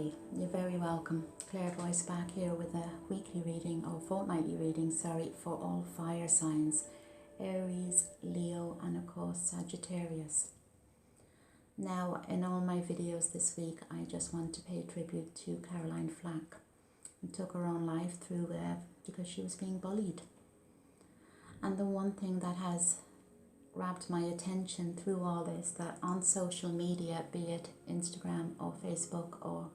Hey, you're very welcome. Claire Boyce back here with a weekly reading, or fortnightly reading, sorry, for all fire signs. Aries, Leo, and of course Sagittarius. Now, in all my videos this week, I just want to pay tribute to Caroline Flack, who took her own life through because she was being bullied. And the one thing that has grabbed my attention through all this, that on social media, be it Instagram or Facebook or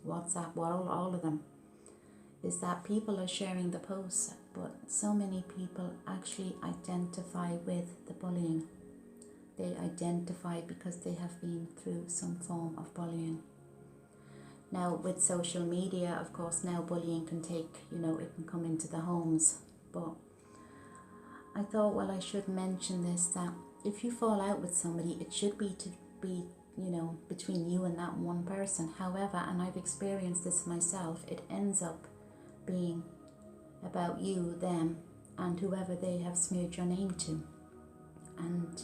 WhatsApp, well, all of them, is that people are sharing the posts, but so many people actually identify with the bullying. They identify because they have been through some form of bullying. Now, with social media, of course, now bullying can take, it can come into the homes, but I thought, well, I should mention this, that if you fall out with somebody, it should be between you and that one person. However, and I've experienced this myself, it ends up being about you, them, and whoever they have smeared your name to. And,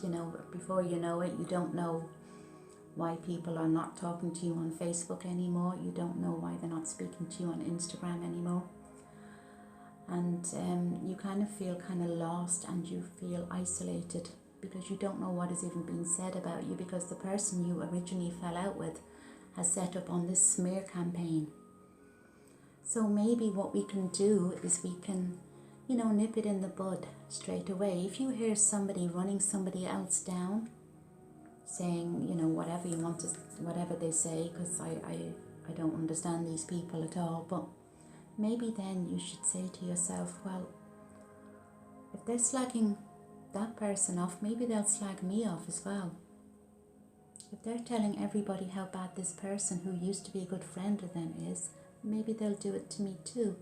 before you know it, you don't know why people are not talking to you on Facebook anymore. You don't know why they're not speaking to you on Instagram anymore. And you kind of feel kind of lost, and you feel isolated because you don't know what is even being said about you, because the person you originally fell out with has set up on this smear campaign. So maybe what we can do is we can, nip it in the bud straight away. If you hear somebody running somebody else down, saying, whatever you want to, whatever they say, because I don't understand these people at all, but maybe then you should say to yourself, well, if they're slagging that person off, maybe they'll slag me off as well. If they're telling everybody how bad this person who used to be a good friend of them is, maybe they'll do it to me too.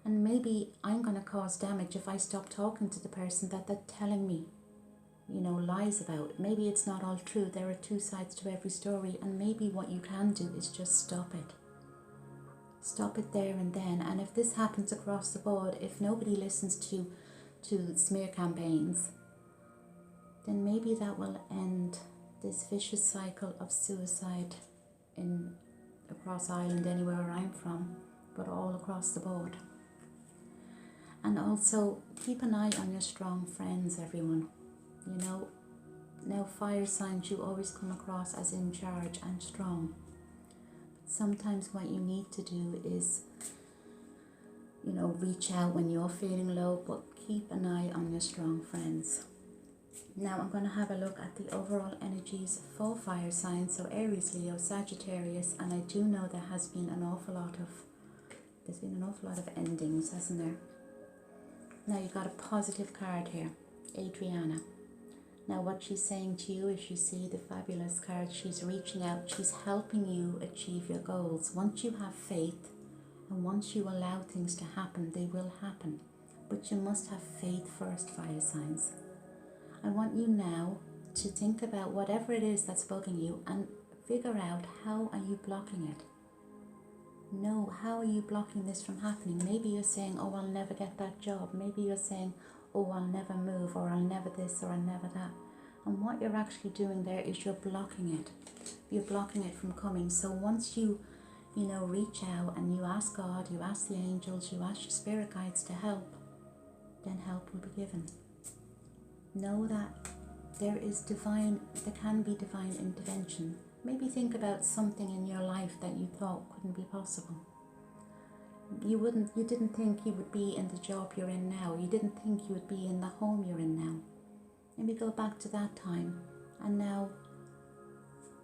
And maybe I'm going to cause damage if I stop talking to the person that they're telling me, lies about. Maybe it's not all true. There are two sides to every story, and maybe what you can do is just stop it. Stop it there and then. And if this happens across the board, if nobody listens to smear campaigns, then maybe that will end this vicious cycle of suicide across Ireland, anywhere where I'm from, but all across the board. And also keep an eye on your strong friends, everyone. Now fire signs, you always come across as in charge and strong. Sometimes what you need to do is, reach out when you're feeling low, but keep an eye on your strong friends. Now I'm going to have a look at the overall energies for fire signs, so Aries, Leo, Sagittarius, and I do know there's been an awful lot of endings, hasn't there? Now you've got a positive card here, Adriana. Now what she's saying to you, if you see the fabulous card, she's reaching out, she's helping you achieve your goals. Once you have faith and once you allow things to happen, they will happen. But you must have faith first, fire signs. I want you now to think about whatever it is that's bugging you and figure out, how are you blocking it? No, how are you blocking this from happening? Maybe you're saying, oh, I'll never get that job. Maybe you're saying, oh, I'll never move, or I'll never this, or I'll never that. And what you're actually doing there is you're blocking it. You're blocking it from coming. So once you, reach out and you ask God, you ask the angels, you ask your spirit guides to help, then help will be given. Know that there can be divine intervention. Maybe think about something in your life that you thought couldn't be possible. You didn't think you would be in the job you're in now. You didn't think you would be in the home you're in now. Maybe go back to that time and now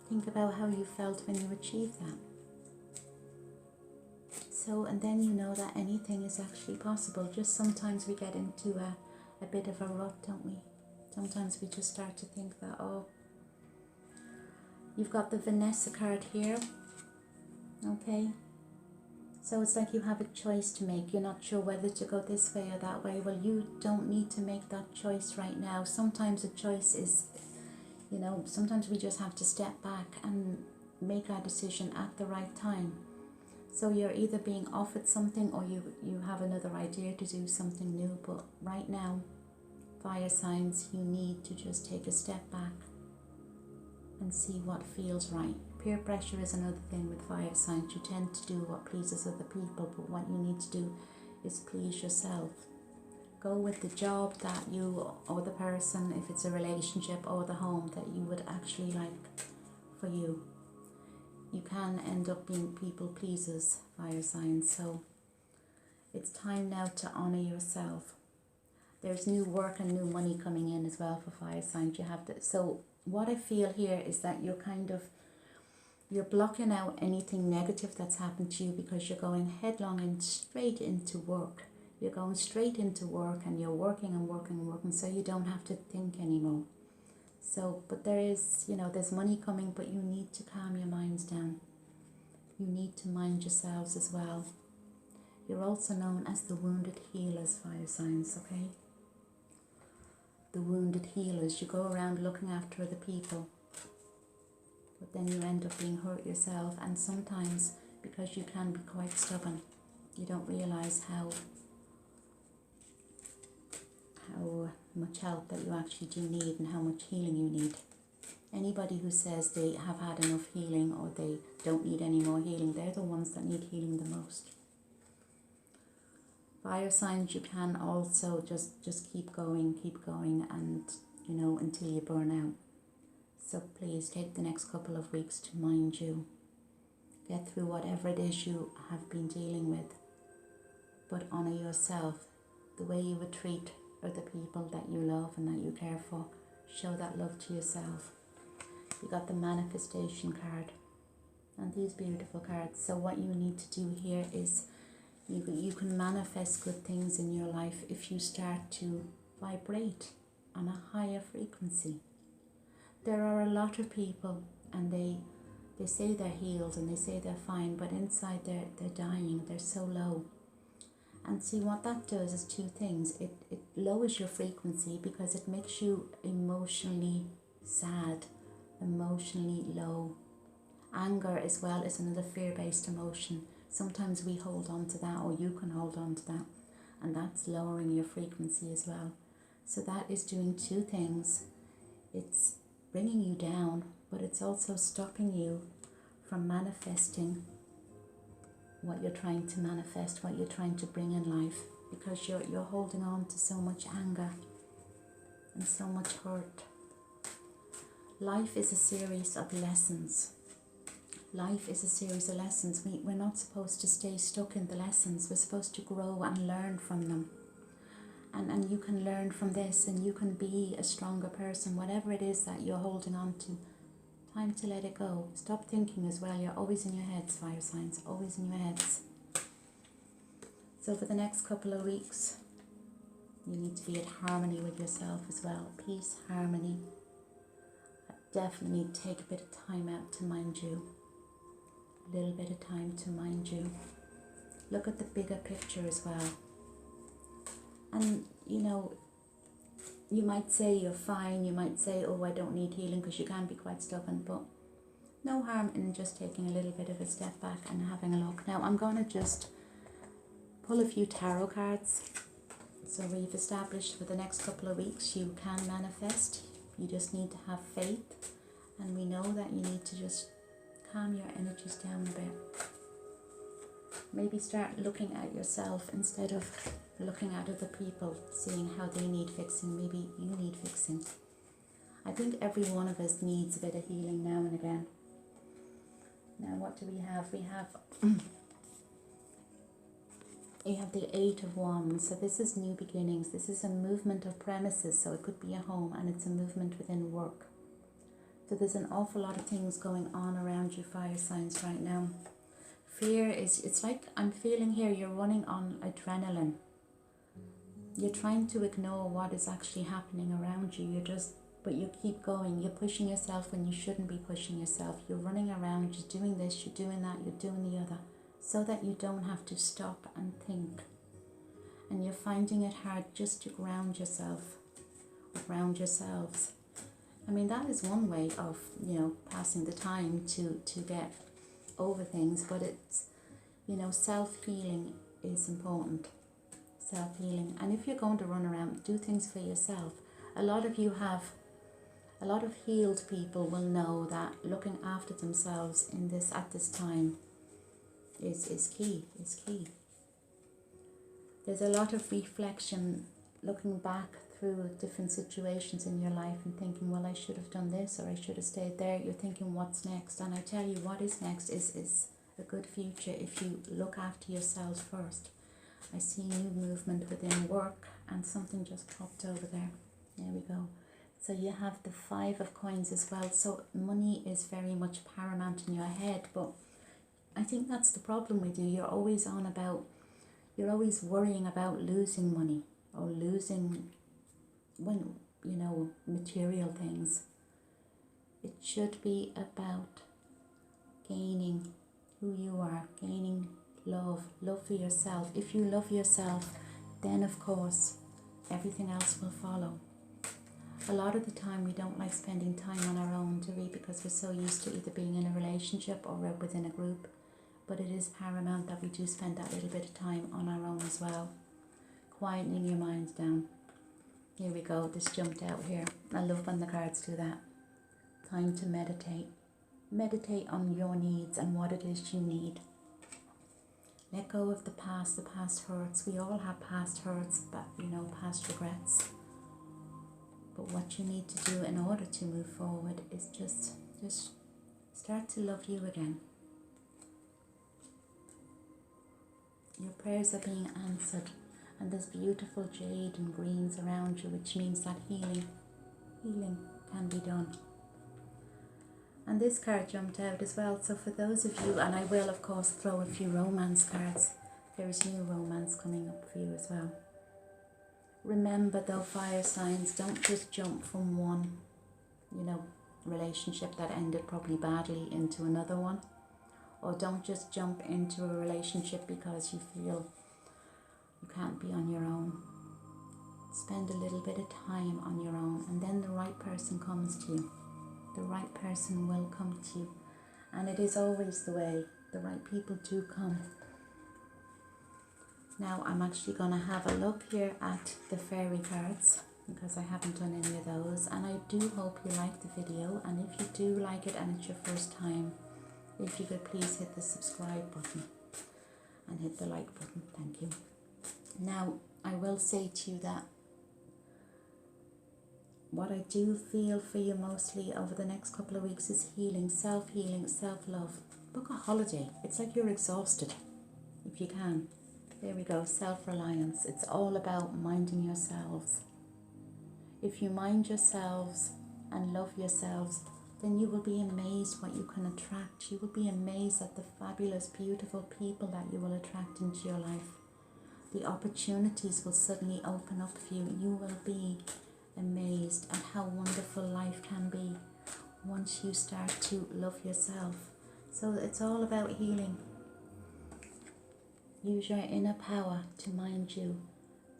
think about how you felt when you achieved that. So, and then you know that anything is actually possible. Just sometimes we get into a bit of a rut, don't we? Sometimes we just start to think that, oh, you've got the Vanessa card here, okay? So it's like you have a choice to make. You're not sure whether to go this way or that way. Well, you don't need to make that choice right now. Sometimes a choice is, sometimes we just have to step back and make our decision at the right time. So you're either being offered something, or you have another idea to do something new. But right now, fire signs, you need to just take a step back and see what feels right. Peer pressure is another thing with fire signs. You tend to do what pleases other people, but what you need to do is please yourself. Go with the job that you, or the person, if it's a relationship, or the home that you would actually like for you. You can end up being people pleasers, fire signs, so it's time now to honour yourself. There's new work and new money coming in as well for fire signs. You have to, so what I feel here is that you're blocking out anything negative that's happened to you because you're going headlong and straight into work. You're going straight into work and you're working and working and working, so you don't have to think anymore. So, but there is, there's money coming, but you need to calm your minds down. You need to mind yourselves as well. You're also known as the wounded healers, fire signs, okay? The wounded healers. You go around looking after other people, but then you end up being hurt yourself, and sometimes, because you can be quite stubborn, you don't realise how much help that you actually do need and how much healing you need. Anybody who says they have had enough healing or they don't need any more healing, they're the ones that need healing the most. Fire signs, you can also just keep going and, until you burn out. So please take the next couple of weeks to mind you. Get through whatever it is you have been dealing with, but honour yourself. The way you would treat other people that you love and that you care for. Show that love to yourself. You got the manifestation card and these beautiful cards. So what you need to do here is you can manifest good things in your life if you start to vibrate on a higher frequency. There are a lot of people and they say they're healed and they say they're fine, but inside they're dying, they're so low. And see, what that does is two things. It lowers your frequency because it makes you emotionally sad, emotionally low. Anger as well is another fear-based emotion. Sometimes we hold on to that, or you can hold on to that, and that's lowering your frequency as well. So that is doing two things. It's bringing you down, but it's also stopping you from manifesting what you're trying to manifest, what you're trying to bring in life, because you're holding on to so much anger and so much hurt. Life is a series of lessons. Life is a series of lessons. We're not supposed to stay stuck in the lessons. We're supposed to grow and learn from them. And you can learn from this and you can be a stronger person, whatever it is that you're holding on to. Time to let it go. Stop thinking as well. You're always in your heads, fire signs, always in your heads. So for the next couple of weeks, you need to be at harmony with yourself as well. Peace, harmony. Definitely take a bit of time out to mind you. A little bit of time to mind you. Look at the bigger picture as well. And, you might say you're fine, you might say, oh, I don't need healing, because you can be quite stubborn, but no harm in just taking a little bit of a step back and having a look. Now, I'm going to just pull a few tarot cards. So we've established for the next couple of weeks you can manifest. You just need to have faith, and we know that you need to just calm your energies down a bit. Maybe start looking at yourself instead of looking at other people, seeing how they need fixing. Maybe you need fixing. I think every one of us needs a bit of healing now and again. Now what do we have? We have the Eight of Wands. So this is new beginnings. This is a movement of premises. So it could be a home, and it's a movement within work. So there's an awful lot of things going on around you, fire signs, right now. Fear is, it's like I'm feeling here, you're running on adrenaline. You're trying to ignore what is actually happening around you. But you keep going. You're pushing yourself when you shouldn't be pushing yourself. You're running around, you're doing this, you're doing that, you're doing the other, so that you don't have to stop and think. And you're finding it hard just to ground yourself, or ground yourselves. I mean, that is one way of, passing the time to get over things, but it's, self-healing is important. Self-healing. And if you're going to run around, do things for yourself. A lot of you have A lot of healed people will know that looking after themselves in this at this time is key. There's a lot of reflection, looking back through different situations in your life and thinking, well, I should have done this or I should have stayed there. You're thinking, what's next? And I tell you, what is next is a good future if you look after yourselves first. I see new movement within work, and something just popped over there. There we go. So you have the 5 of coins as well. So money is very much paramount in your head, but I think that's the problem with you. You're always worrying about losing money or losing, material things. It should be about gaining who you are, gaining love for yourself. If you love yourself, then of course everything else will follow. A lot of the time we don't like spending time on our own, do we? Because we're so used to either being in a relationship or we're within a group. But it is paramount that we do spend that little bit of time on our own as well. Quietening your minds down. Here we go, this jumped out here. I love when the cards do that. Time to meditate. Meditate on your needs and what it is you need. Let go of the past hurts. We all have past hurts, but past regrets. But what you need to do in order to move forward is just start to love you again. Your prayers are being answered, and there's beautiful jade and greens around you, which means that healing can be done. And this card jumped out as well. So for those of you, and I will of course throw a few romance cards, there is new romance coming up for you as well. Remember though, fire signs, don't just jump from one, relationship that ended probably badly into another one. Or don't just jump into a relationship because you feel you can't be on your own. Spend a little bit of time on your own, and then the right person comes to you. The right person will come to you. And it is always the way. The right people do come. Now I'm actually going to have a look here at the fairy cards, because I haven't done any of those. And I do hope you like the video. And if you do like it and it's your first time, if you could please hit the subscribe button and hit the like button. Thank you. Now, I will say to you that what I do feel for you mostly over the next couple of weeks is healing, self-love. Book a holiday. It's like you're exhausted, if you can. There we go, self-reliance. It's all about minding yourselves. If you mind yourselves and love yourselves, then you will be amazed what you can attract. You will be amazed at the fabulous, beautiful people that you will attract into your life. The opportunities will suddenly open up for you. You will be amazed at how wonderful life can be once you start to love yourself. So it's all about healing. Use your inner power to mind you.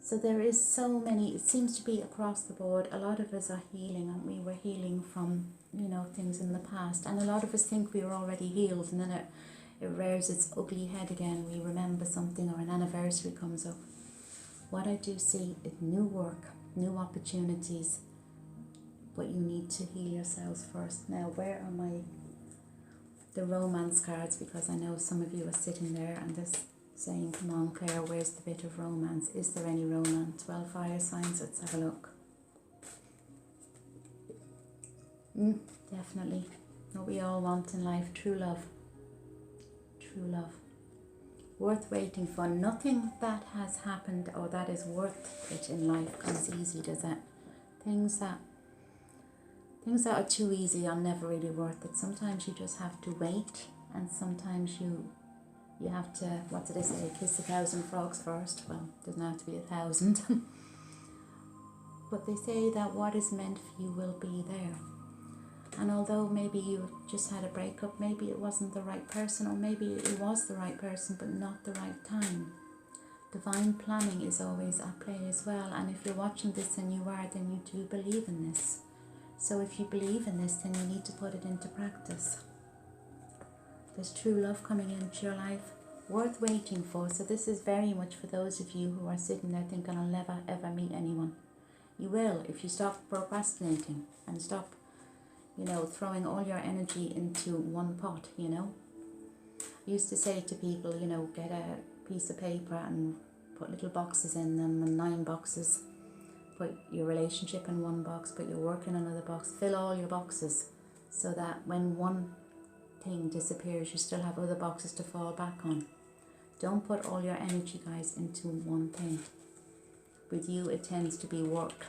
So there is so many, it seems to be across the board. A lot of us are healing, and we were healing from, things in the past. And a lot of us think we were already healed, and then it rears its ugly head again. We remember something, or an anniversary comes up. What I do see is new work, new opportunities, but you need to heal yourselves first. Now, where are the romance cards? Because I know some of you are sitting there and just saying, come on Claire, where's the bit of romance? Is there any romance? Well, fire signs, let's have a look. Definitely. What we all want in life, true love. True love. Worth waiting for. Nothing that has happened or that is worth it in life comes easy, does it? Things that are too easy are never really worth it. Sometimes you just have to wait, and sometimes you have to, what do they say, kiss 1,000 frogs first. Well, it doesn't have to be 1,000. But they say that what is meant for you will be there. And although maybe you just had a breakup, maybe it wasn't the right person, or maybe it was the right person but not the right time. Divine planning is always at play as well. And if you're watching this and you are, then you do believe in this. So if you believe in this, then you need to put it into practice. There's true love coming into your life, worth waiting for. So this is very much for those of you who are sitting there thinking, I'll never ever meet anyone. You will if you stop procrastinating and stop you know, throwing all your energy into one pot, you know. I used to say to people, you know, get a piece of paper and put little boxes in them, and 9 boxes. Put your relationship in one box, put your work in another box, fill all your boxes so that when one thing disappears, you still have other boxes to fall back on. Don't put all your energy, guys, into one thing. With you, it tends to be work.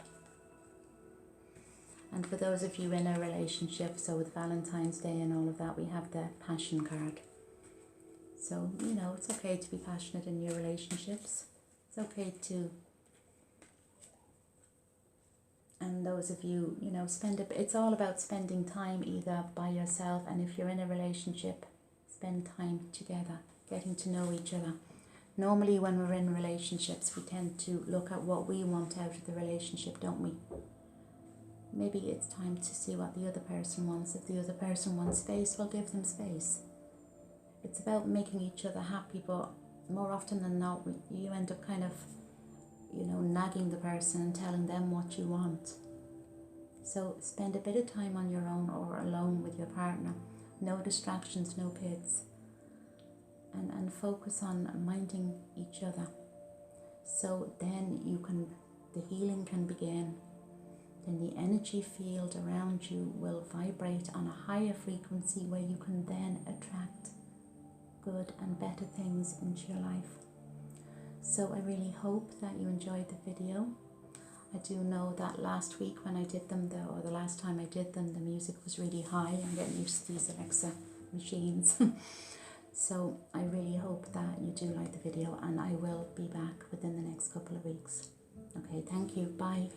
And for those of you in a relationship, so with Valentine's Day and all of that, we have the passion card. So, you know, it's okay to be passionate in your relationships. It's okay to, and those of you, you know, it's all about spending time either by yourself, and if you're in a relationship, spend time together, getting to know each other. Normally when we're in relationships, we tend to look at what we want out of the relationship, don't we? Maybe it's time to see what the other person wants. If the other person wants space, well, give them space. It's about making each other happy, but more often than not, you end up kind of, you know, nagging the person and telling them what you want. So spend a bit of time on your own or alone with your partner. No distractions, no kids. And focus on minding each other. So then the healing can begin. Then the energy field around you will vibrate on a higher frequency where you can then attract good and better things into your life. So I really hope that you enjoyed the video. I do know that last week when I did them, or the last time I did them, the music was really high. I'm getting used to these Alexa machines. So I really hope that you do like the video, and I will be back within the next couple of weeks. Okay, thank you. Bye.